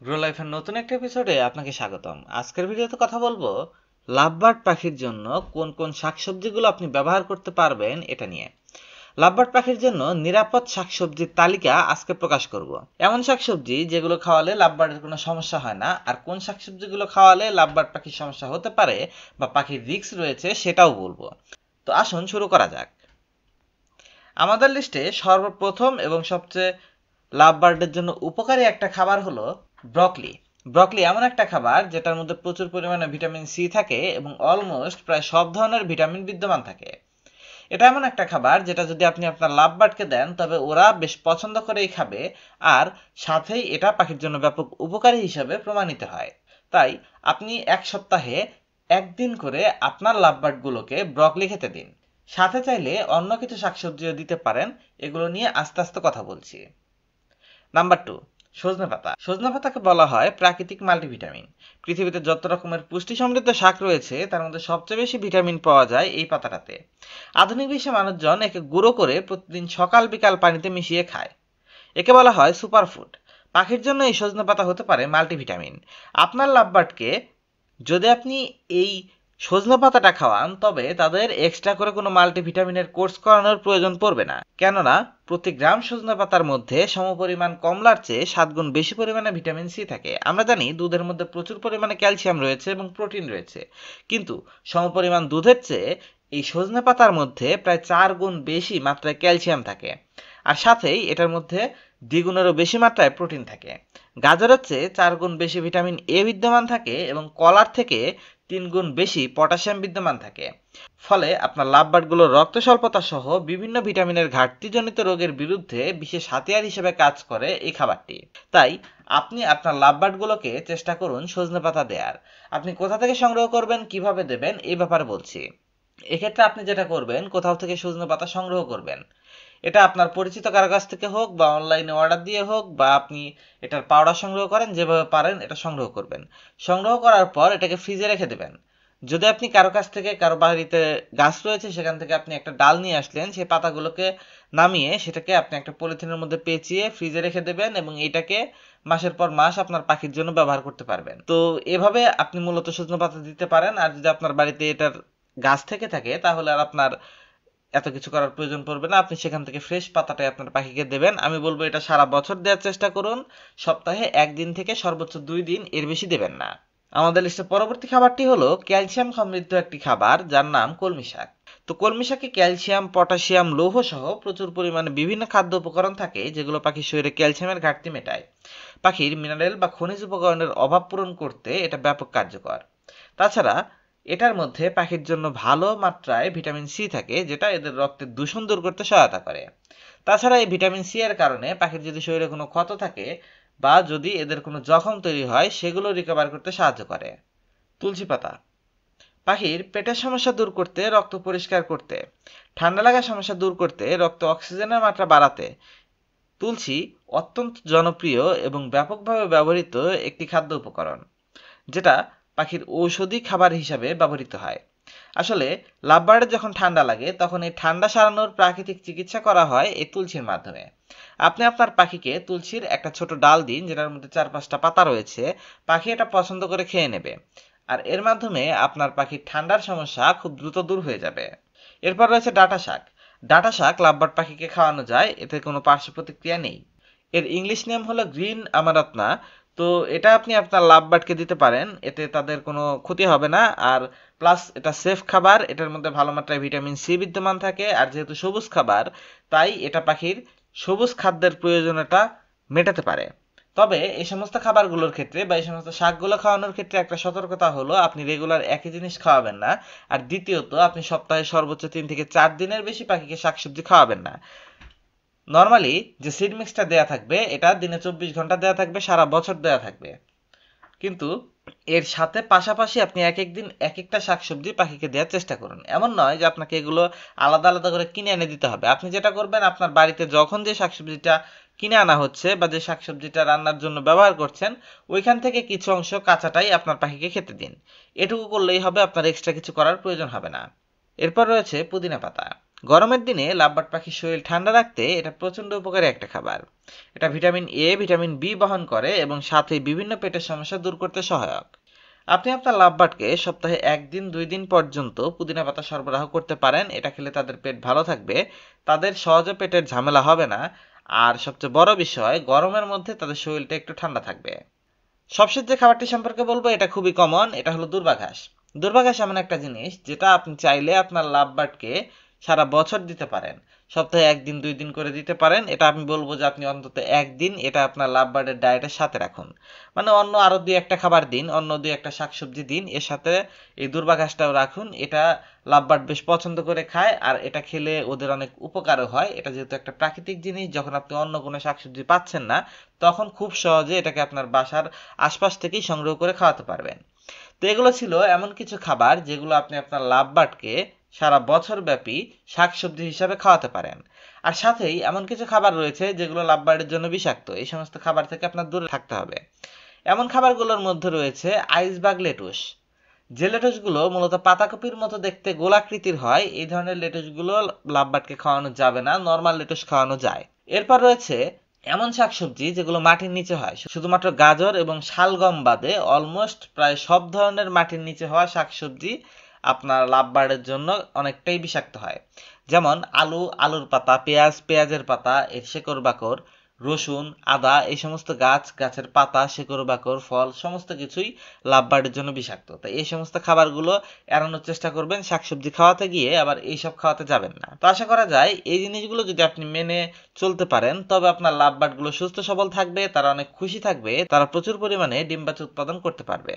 Grow লাইফের নতুন একটা এপিসোডে আপনাকে স্বাগতম। আজকের ভিডিওতে কথা বলবো লাভবার্ড পাখির জন্য কোন কোন শাকসবজিগুলো আপনি ব্যবহার করতে পারবেন এটা নিয়ে। লাভবার্ড পাখির জন্য নিরাপদ শাকসবজির তালিকা আজকে প্রকাশ করব। এমন শাকসবজি যেগুলো খাওয়ালে লাভবার্ডের কোনো সমস্যা হয় না, আর কোন শাকসবজিগুলো খাওয়ালে লাভবার্ড পাখির সমস্যা হতে পারে বা পাখির রিস্ক রয়েছে সেটাও বলবো। তো আসুন শুরু করা যাক। আমাদের লিস্টে সর্বপ্রথম এবং সবচেয়ে লাভবার্ডের জন্য উপকারী একটা খাবার হলো ব্রকলি। ব্রকলি এমন একটা খাবার যেটার মধ্যে প্রচুর পরিমাণে ভিটামিন সি থাকে এবং অলমোস্ট প্রায় সব ধরনের ভিটামিন বিদ্যমান থাকে। এটা এমন একটা খাবার যেটা যদি আপনি আপনার লাভবার্ডকে দেন তবে ওরা বেশ পছন্দ করেই খাবে, আর সাথেই এটা পাখির জন্য ব্যাপক উপকারী হিসেবে প্রমাণিত হয়। তাই আপনি এক সপ্তাহে একদিন করে আপনার লাভবার্ডগুলোকে ব্রকলি খেতে দিন। সাথে চাইলে অন্য কিছু শাকসবজিও দিতে পারেন, এগুলো নিয়ে আস্তে আস্তে কথা বলছি। নাম্বার 2, সজনে পাতা। সজনে পাতাকে বলা হয় প্রাকৃতিক মাল্টিভিটামিন। পৃথিবীতে যত রকমের পুষ্টি সমৃদ্ধ শাক রয়েছে তার মধ্যে সবচেয়ে বেশি ভিটামিন পাওয়া যায় এই পাতাটাতে। আধুনিক বিশ্বে মানুষজন একে গুঁড়ো করে প্রতিদিন সকাল বিকাল পানিতে মিশিয়ে খায়। একে বলা হয় সুপারফুড। পাখির জন্য এই সজনে পাতা হতে পারে মাল্টিভিটামিন। আপনার লাভবার্ডকে যদি আপনি এই সজনে পাতাটা খাওয়ান তবে তাদের এক্সট্রা করে কোনো মাল্টিভিটামিনের কোর্স করানোর প্রয়োজন পড়বে না, কেননা প্রতি গ্রাম সজনে পাতার মধ্যে সমপরিমাণ কমলার চেয়ে 7 গুণ বেশি পরিমাণে ভিটামিন সি থাকে। আমরা জানি দুধের মধ্যে প্রচুর পরিমাণে ক্যালসিয়াম রয়েছে এবং প্রোটিন রয়েছে, কিন্তু সমপরিমাণ দুধের চেয়ে এই সজনে পাতার মধ্যে প্রায় 4 গুণ বেশি মাত্রায় ক্যালসিয়াম থাকে, আর সাথেই এটার মধ্যে দ্বিগুণেরও বেশি মাত্রায় প্রোটিন থাকে। গাজরের চেয়ে 4 গুণ বেশি ভিটামিন এ বিদ্যমান থাকে এবং কলার থেকে 3 গুণ বেশি পটাশিয়াম বিদ্যমান থাকে। ফলে আপনার লাভবার্ডগুলোর রক্ত স্বল্পতা সহ বিভিন্ন ভিটামিনের ঘাটতিজনিত রোগের বিরুদ্ধে বিশেষ হাতিয়ার হিসেবে কাজ করে এই খাবারটি। তাই আপনি আপনার লাভবার্ডগুলোকে চেষ্টা করুন সজনে পাতা দেওয়ার। আপনি কোথা থেকে সংগ্রহ করবেন, কিভাবে দেবেন এই ব্যাপারে বলছি। এক্ষেত্রে আপনি যেটা করবেন, কোথাও থেকে সজনে পাতা সংগ্রহ করবেন। এটা আপনার পরিচিত কারো কাছ থেকে হোক বা অনলাইনে অর্ডার দিয়ে হোক বা আপনি এটার পাউডার সংগ্রহ করেন, যেভাবে পারেন এটা সংগ্রহ করবেন। সংগ্রহ করার পর এটাকে ফ্রিজে রেখে দেবেন। যদি আপনি কারো কাছ থেকে, কারো বাড়িতে গাছ রয়েছে সেখান থেকে আপনি একটা ডাল নিয়ে আসলেন, সেই পাতাগুলোকে নামিয়ে সেটাকে আপনি একটা পলিথিনের মধ্যে পেঁচিয়ে ফ্রিজে রেখে দেবেন এবং এটাকে মাসের পর মাস আপনার পাখির জন্য ব্যবহার করতে পারবেন। তো এভাবে আপনি মূলত সজনে পাতা দিতে পারেন। আর যদি আপনার বাড়িতে এটার গাছ থেকে থাকে তাহলে আর আপনার এত কিছু করার প্রয়োজন পড়বে না, আপনি সেখান থেকে ফ্রেশ পাতাটাই আপনার পাখিকে দেবেন। আমি বলবো এটা সারা বছর দেওয়ার চেষ্টা করুন, সপ্তাহে 1 দিন থেকে সর্বোচ্চ 2 দিন, এর বেশি দেবেন না। আমাদের লিস্টের পরবর্তী খাবারটি হলো ক্যালসিয়াম সমৃদ্ধ একটি খাবার যার নাম কলমি শাক। তো কলমি শাকে ক্যালসিয়াম, পটাশিয়াম, লৌহ সহ প্রচুর পরিমাণে বিভিন্ন খাদ্য উপকরণ থাকে যেগুলো পাখির শরীরে ক্যালসিয়ামের ঘাটতি মেটায়। পাখির মিনারেল বা খনিজ উপকরণের অভাব পূরণ করতে এটা ব্যাপক কার্যকর। তাছাড়া এটার মধ্যে পাখির জন্য ভালো মাত্রায় ভিটামিন সি থাকে, যেটা এদের রক্তের দূষণ দূর করতে সহায়তা করে। তাছাড়া এই ভিটামিন সি এর কারণে পাখির যদি শরীরে কোনো ক্ষত থাকে বা যদি এদের কোনো জখম তৈরি হয় সেগুলো রিকভার করতে সাহায্য করে। তুলসী পাতা পাখির পেটের সমস্যা দূর করতে, রক্ত পরিষ্কার করতে, ঠান্ডা লাগার সমস্যা দূর করতে, রক্তে অক্সিজেনের মাত্রা বাড়াতে তুলসী অত্যন্ত জনপ্রিয় এবং ব্যাপকভাবে ব্যবহৃত একটি খাদ্য উপকরণ, যেটা পাখির ঔষধি খাবার হিসাবে ব্যবহৃত হয়। আসলে লাভবার্ডের যখন ঠান্ডা লাগে তখন এই ঠান্ডা সারানোর প্রাকৃতিক চিকিৎসা করা হয় এই তুলসীর মাধ্যমে। আপনি আপনার পাখিকে তুলসীর একটা ছোট ডাল দিন যেটার মধ্যে 4-5টা পাতা রয়েছে, পাখি এটা পছন্দ করে খেয়ে নেবে, আর এর মাধ্যমে আপনার পাখির ঠান্ডার সমস্যা খুব দ্রুত দূর হয়ে যাবে। এরপর রয়েছে ডাঁটা শাক। ডাঁটা শাক লাভবার্ড পাখিকে খাওয়ানো যায়, এতে কোনো পার্শ্ব প্রতিক্রিয়া নেই। এর ইংলিশ নেম হলো গ্রিন আমারত্না। তো এটা আপনি আপনার লাভবার্ডকে দিতে পারেন, এতে তাদের কোনো ক্ষতি হবে না। আর প্লাস এটা সেফ খাবার, এটার মধ্যে ভালো মাত্রায় ভিটামিন সি বিদ্যমান থাকে, আর যেহেতু সবুজ খাবার তাই এটা পাখির সবুজ খাদ্যের প্রয়োজনীয়তা মেটাতে পারে। তবে এই সমস্ত খাবারগুলোর ক্ষেত্রে বা এই সমস্ত শাকগুলো খাওয়ানোর ক্ষেত্রে একটা সতর্কতা হলো আপনি রেগুলার একই জিনিস খাওয়াবেন না। আর দ্বিতীয়ত আপনি সপ্তাহে সর্বোচ্চ 3 থেকে 4 দিনের বেশি পাখিকে শাকসবজি খাওয়াবেন না। নরমালি যে সিড মিক্সটা দেয়া থাকবে এটা দিনে 24 ঘন্টা দেয়া থাকবে, সারা বছর দেয়া থাকবে, কিন্তু এর সাথে পাশাপাশি আপনি এক এক দিন এক একটা শাকসবজি পাখিকে দেওয়ার চেষ্টা করুন। এমন নয় যে আপনাকে এগুলো আলাদা আলাদা করে কিনে এনে দিতে হবে। আপনি যেটা করবেন, আপনার বাড়িতে যখন যে শাকসবজিটা কিনে আনা হচ্ছে বা যে শাকসবজিটা রান্নার জন্য ব্যবহার করছেন ওইখান থেকে কিছু অংশ কাঁচাটাই আপনার পাখিকে খেতে দিন। এটুকু করলেই হবে, আপনার এক্সট্রা কিছু করার প্রয়োজন হবে না। এরপর রয়েছে পুদিনা পাতা। গরমের দিনে লাভবার্ড পাখির শরীর ঠান্ডা রাখতে এটা প্রচণ্ড উপকারী একটা খাবার। এটা ভিটামিন এ, ভিটামিন বি বহন করে এবং সাথে বিভিন্ন পেটের সমস্যা দূর করতে সহায়ক। আপনি আপনার লাভবার্ডকে সপ্তাহে 1 দিন 2 দিন পর্যন্ত পুদিনা পাতা সরবরাহ করতে পারেন। এটা খেলে তাদের পেট ভালো থাকবে, তাদের সহজে পেটের ঝামেলা হবে না, আর সবচেয়ে বড় বিষয় গরমের মধ্যে তাদের শরীরটা একটু ঠান্ডা থাকবে। সবশেষ যে খাবারটি সম্পর্কে বলবো এটা খুবই কমন, এটা হলো দূর্বা ঘাস। দূর্বা ঘাস এমন একটা জিনিস যেটা আপনি চাইলে আপনার লাভবার্ডকে সারা বছর দিতে পারেন। সপ্তাহে 1 দিন 2 দিন করে দিতে পারেন। এটা আমি বলবো যে আপনি অন্তত 1 দিন এটা আপনার লাভবার্ডের ডায়েটের সাথে রাখুন। মানে অন্য আরো 2-1টা খাবার দিন, অন্য 2-1টা শাকসবজি দিন, এর সাথে এই দূর্বা ঘাসটাও রাখুন। এটা লাভবার্ড বেশ পছন্দ করে খায়, আর এটা খেলে ওদের অনেক উপকারও হয়। এটা যেহেতু একটা প্রাকৃতিক জিনিস, যখন আপনি অন্য কোনো শাকসবজি পাচ্ছেন না তখন খুব সহজে এটাকে আপনার বাসার আশপাশ থেকেই সংগ্রহ করে খাওয়াতে পারবেন। তো এগুলো ছিল এমন কিছু খাবার যেগুলো আপনি আপনার লাভবার্ডকে সারা বছর ব্যাপী শাকসবজি হিসাবে খাওয়াতে পারেন। আর সাথেই এমন কিছু খাবার রয়েছে যেগুলো লাভবার্ডের জন্য বিষাক্ত। এই সমস্ত খাবার থেকে আপনার দূরে থাকতে হবে। এমন খাবারগুলোর মধ্যে রয়েছে আইসবার্গ লেটুস। যে লেটুসগুলো মূলত পাতাকপির মতো দেখতে গোলাকৃতির হয়, এই ধরনের লেটুসগুলো লাভবার্ডকে খাওয়ানো যাবে না, নর্মাল লেটুস খাওয়ানো যায়। এরপর রয়েছে এমন শাকসবজি যেগুলো মাটির নিচে হয়। শুধুমাত্র গাজর এবং শালগম বাদে অলমোস্ট প্রায় সব ধরনের মাটির নিচে হওয়া শাকসবজি আপনার লাভবার্ডের জন্য অনেকটাই বিষাক্ত হয়। যেমন আলু, আলুর পাতা, পেঁয়াজ, পেঁয়াজের পাতা, এর শেকড় বাকড়, রসুন, আদা, এই সমস্ত গাছের পাতা, শেকড় বাকড়, ফল সমস্ত কিছুই লাভবার্ডের জন্য বিষাক্ত। তাই এই সমস্ত খাবারগুলো এড়ানোর চেষ্টা করবেন। শাকসবজি খাওয়াতে গিয়ে আবার এইসব খাওয়াতে যাবেন না। তো আশা করা যায় এই জিনিসগুলো যদি আপনি মেনে চলতে পারেন তবে আপনার লাভবার্ডগুলো সুস্থ সবল থাকবে, তারা অনেক খুশি থাকবে, তারা প্রচুর পরিমাণে ডিম বাচ্চা উৎপাদন করতে পারবে।